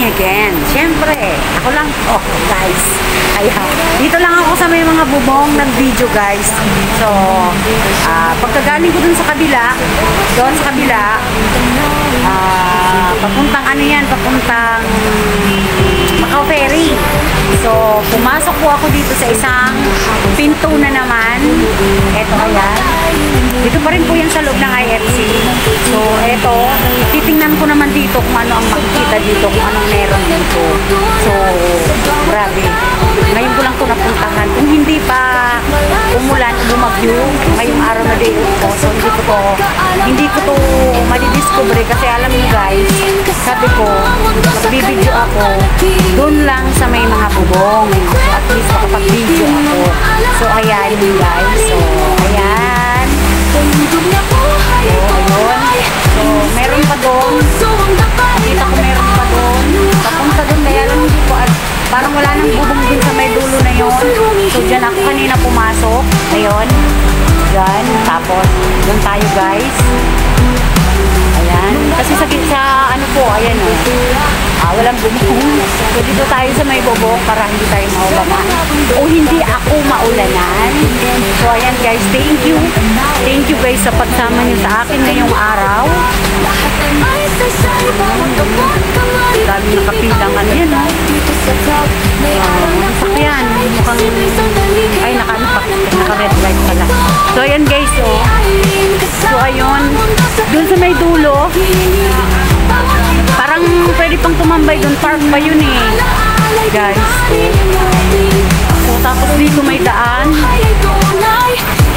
again. Siyempre, ako lang po, guys. Kaya, dito lang ako sa may mga bubong ng video, guys. So, pagkagaling ko dun sa kabila, papuntang ano yan, papuntang Macau Ferry. So, pumasok po ako dito sa isang pinto na naman. Eto, ayan. Dito pa rin po yan sa loob ng IFC. So, eto, titingnan ko naman dito kung ano ang makikita dito, kung anong meron dito. So, grabe. Ngayon ko lang ito napuntahan. Kung hindi pa umulan, bumagyo, ngayong araw na day ko. So, hindi ko to madidiscover kasi alam niyo guys, sabi ko, magbibideo ako doon lang sa may mga bubong. So, at least makapag-video ako. So, ayan guys. So, ayan. So, ayun. So, meron pa doon. Nakita ko meron pa doon. Papunta doon, kaya alam hindi ko parang wala nang bubong din sa may dulo na yun. So, dyan ako kanina pumasok. Ayun. Dyan. Tapos, doon tayo guys. Ayan. Kasi sa ano po, ayan o. Walang bubong. So, dito tayo sa may bubong para hindi tayo maulanan. O hindi ako maulanan. So, ayan guys. Thank you. Thank you guys sa pagsama nyo sa akin ngayong araw. Dami nakapilang ano yan o. Sakyan. Mukhang, ay naka-red light pala. So, ayan guys o. So, ayun. Doon sa may dulo, parang pwede pang tumambay doon. Park ba yun eh. Guys. So, tapos dito may daan.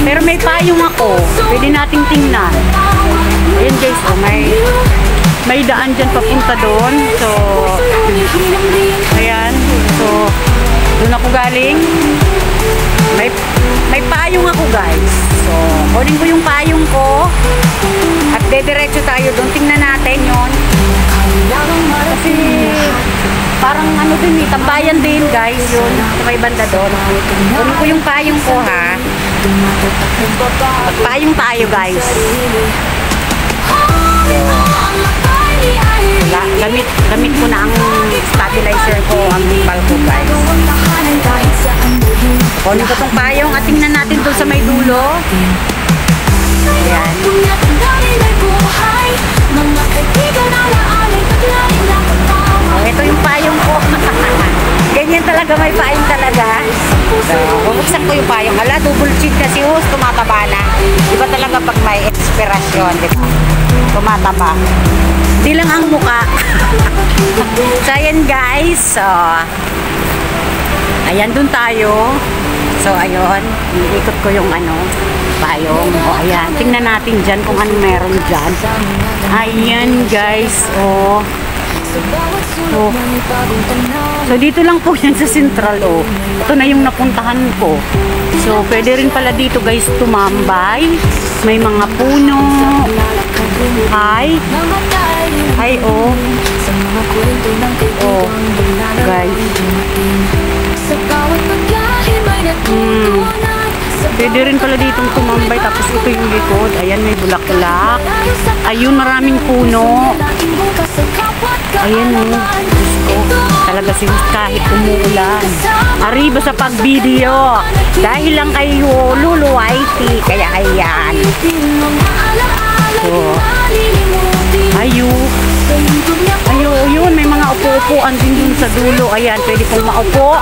Pero may payong ako. Pwede nating tingnan. Ayan guys, oh, may daan dyan papunta doon. So, ayan. So, doon ako galing. May payong ako guys. So, kunin ko yung payong ko. At dediretso tayo doon. Tingnan natin yun. Kasi parang ano din eh, tambayan din guys yun. Sa may banda doon. Kunin ko yung payong ko ha. Magpayong tayo guys. Gamit ko na ang stabilizer ko, ang gimbal ko guys. Kunin ko tong payong at tingnan natin doon sa may dulo. Ayan. Oh, ito yung payong ko. Ganyan talaga, may payong talaga. So, bubuksan ko yung payong. Hala, double cheek na si host, tumataba na. Diba talaga pag may inspirasyon, diba? Tumataba. Di lang ang muka. So, ayan guys. So, ayan dun tayo. So, ayun. Iikot ko yung ano, payong. O, ayan. Tingnan natin dyan kung ano meron dyan. Ayan guys. O. So, dito lang po yan sa Central. O. Ito na yung napuntahan ko. So, pwede rin pala dito guys tumambay. May mga puno. Hi. Hi, oh. Oh, guys. Pwede rin pala ditong tumambay. Tapos ito yung likod. Ayan, may bulaklak. Ayun, maraming puno. Ayan, oh. Talaga kahit umuulan. Arriba sa pag-video. Dahil lang kayo luluwaiti. Kaya ayan. So, yun, may mga upo-upuan din dun sa dulo. Ayan, pwede pong maupo.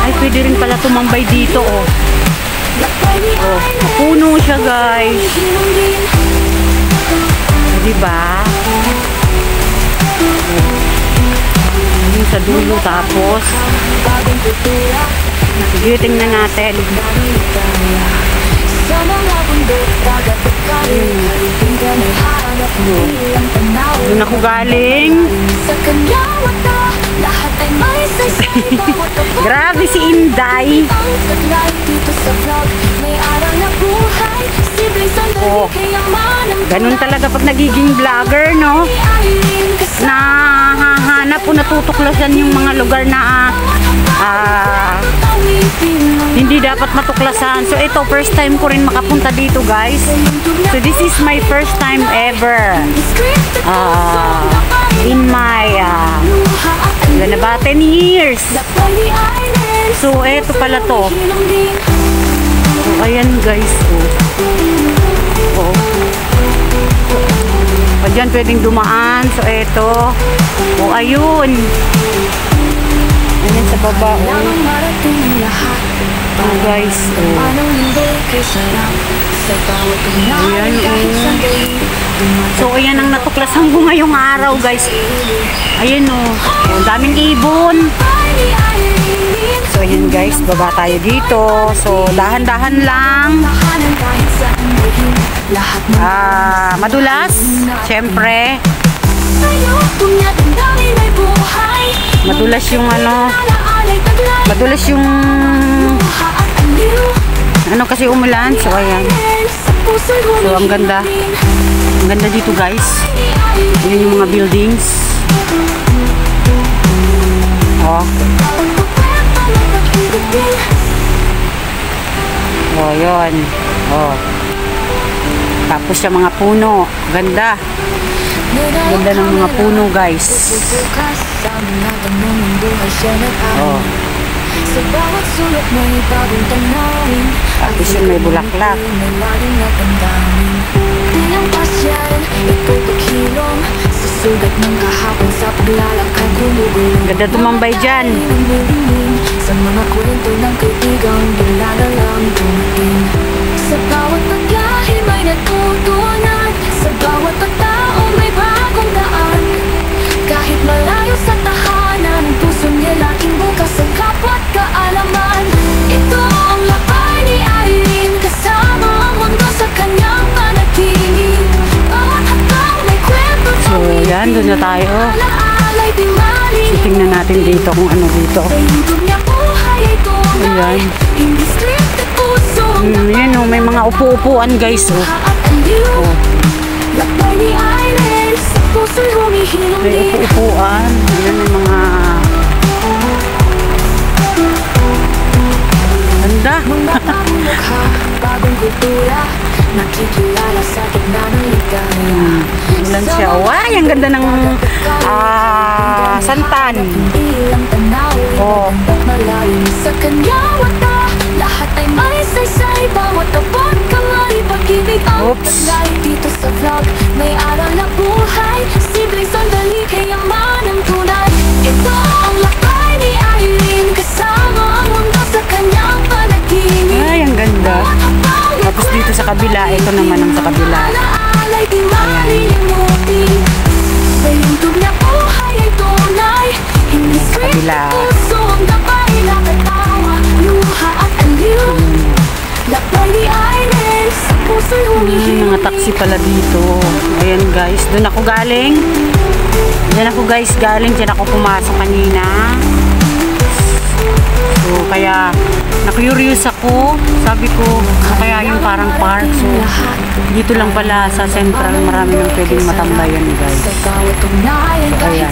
Ay, pwede rin pala tumambay dito, oh. Oh, mapuno siya, guys. So, diba? Yung sa dulo, tapos sige, tingnan natin. Doon ako galing. Grabe si Inday. Oh, ganun talaga pag nagiging vlogger, no? Nahahanap po, natutuklasan yung mga lugar na hindi dapat matuklasan. So ito, first time ko rin makapunta dito, guys. So this is my first time ever in my Ilan na ba? 10 years. So, eto pala to. So, ayan guys. Oh. O, dyan pwedeng dumaan. So, eto. O, ayun. Ayan sa baba. Oh, guys. Oh. Ayan, so, ayan ang natuklasan ko ngayong araw, guys. Ayan, oh. Ang daming ibon. So, ayan, guys. Baba tayo dito. So, dahan-dahan lang. Madulas. Siyempre. Madulas yung ano. Madulas yung ano kasi umulan. So, ayan. So, ang ganda. Ang ganda dito, guys. Ayan yung mga buildings. Oh. Oh, yun. Oh. Tapos yung mga puno. Ganda. Ganda ng mga puno, guys. Oh. Tapos yun may bulaklak. Ganda tumambay dyan. Sa mga kwento ng kaibigang bigla na lang dumating. Sa bawat paglahi may natutunan. Sa bawat tao may bagong daan. Kahit malayo sa tahanan, puso niya laging bukas sa kapwa't kaalaman. Ito ang lakay ni Irene, kasama ang mundo sa kanyang panaginip. Bawat hakbang may kwento. So yan, doon na tayo. So, tingnan natin dito kung ano dito. Ayan. Yan o, may mga upo-upuan guys o. Oh. May upo-upuan. Ayan may mga ganda. Ulan siya. Wow, ang ganda ng santan. Oh. Sa kanya wata, lahat ay may saysay. Bawat abot kamay, pag-ibig ang taglay. Dito sa vlog, may aral na buhay. Simpleng sandali, kayaman ang tunay. Ito ang lakay ni Irene, kasama ang mundo sa kanyang panaginip. Ay, ang ganda. Tapos dito sa kabila, ito naman ang sa kabila. Ayan. Sa kabila. Mga taxi pala dito. Ayan guys, doon ako galing. Diyan ako guys galing. Diyan ako pumasok kanina. So kaya na-curious ako. Sabi ko, kaya yung parang park. So dito lang pala sa Central marami nang pwedeng matambayan guys. So ayan.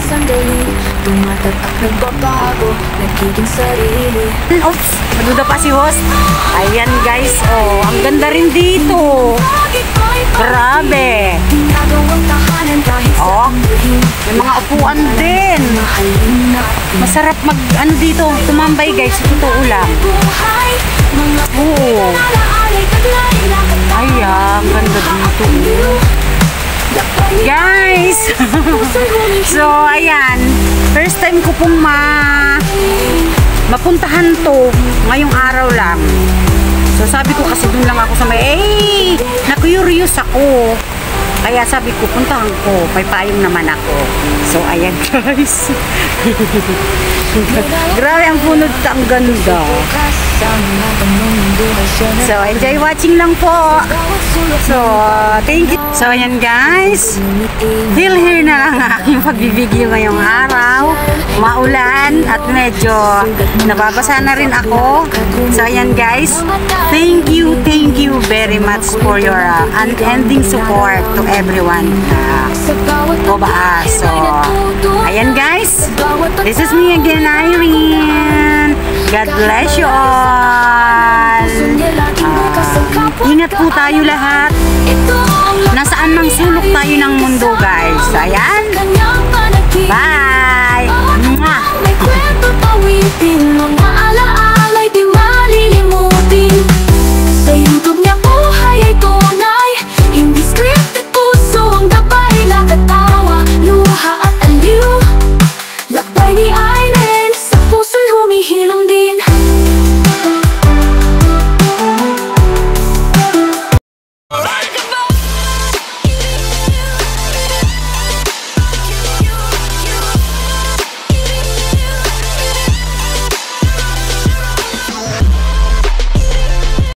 Oops, maduda pa si host. Ayan guys, oh, ang ganda rin dito. Grabe. Oh, may mga upuan din. Masarap mag ano dito, tumambay guys, totoo lang. Oo. Ay, ang ganda dito. Guys. So, ayan. First time ko pong mapuntahan to ngayong araw lang. So, sabi ko kasi dun lang ako sa may, na-curious ako. Kaya sabi ko, puntahan ko. May payong naman ako. So, ayan guys. Grabe ang punod. Ang ganda. So, enjoy watching lang po. So, thank you. So, ayan guys. Till here na lang aking pagbibigyo ngayong araw. Maulan at medyo nababasa na rin ako. So, ayan guys. Thank you very much for your unending support to everyone. So, ayan guys. This is me again, Irene. God bless you all. Ingat po tayo lahat. Nasaan mang sulok tayo ng mundo guys. Ayan. Bye. Mwah. in the